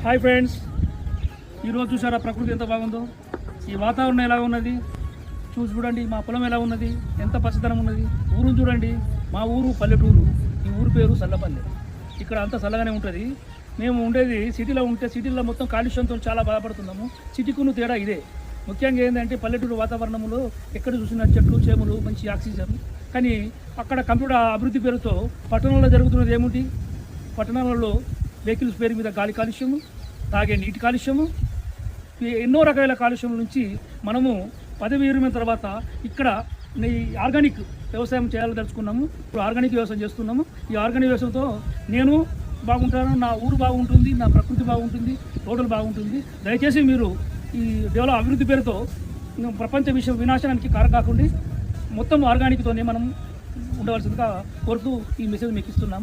Hi friends, ఈరోజు చూసారా ప్రకృతి ఎంత బాగుందో, ఈ వాతావరణం ఎలా ఉన్నది చూడండి. మా పొలం ఎలా ఉన్నది, ఎంత పచ్చదనం ఉన్నది. ఊరుని చూడండి, మా ఊరు పల్లెటూరు. ఈ ఊరు పేరు సల్లపల్లె. ఇక్కడ అంతా చల్లగానే ఉంటుంది. మేము ఉండేది సిటీలో ఉంటే సిటీలో మొత్తం కాలుష్యంతో చాలా బాధపడుతున్నాము. సిటీకును తేడా ఇదే. ముఖ్యంగా ఏంటంటే పల్లెటూరు వాతావరణంలో ఎక్కడ చూసినా చెట్లు చేములు, మంచి ఆక్సిజన్. కానీ అక్కడ కంప్యూటర్ అభివృద్ధి పేరుతో పట్టణంలో జరుగుతున్నది ఏమిటి? పట్టణాలలో వెహికల్స్ పేరు మీద గాలి కాలుష్యము, తాగే నీటి కాలుష్యము, ఎన్నో రకాల కాలుష్యం నుంచి మనము పదవి విరమణ తర్వాత ఇక్కడ ఈ ఆర్గానిక్ వ్యవసాయం చేయాలని ఇప్పుడు ఆర్గానిక్ వ్యవసాయం చేస్తున్నాము. ఈ ఆర్గానిక్ వ్యవసాయంతో నేను బాగుంటాను, నా ఊరు బాగుంటుంది, నా ప్రకృతి బాగుంటుంది, టోటల్ బాగుంటుంది. దయచేసి మీరు ఈ డెవలప్ అభివృద్ధి పేరుతో ప్రపంచ వినాశనానికి కారకాకుండా మొత్తం ఆర్గానిక్తోనే మనం ఉండవలసిందిగా కోరుతూ ఈ మెసేజ్ మీకు ఇస్తున్నాము.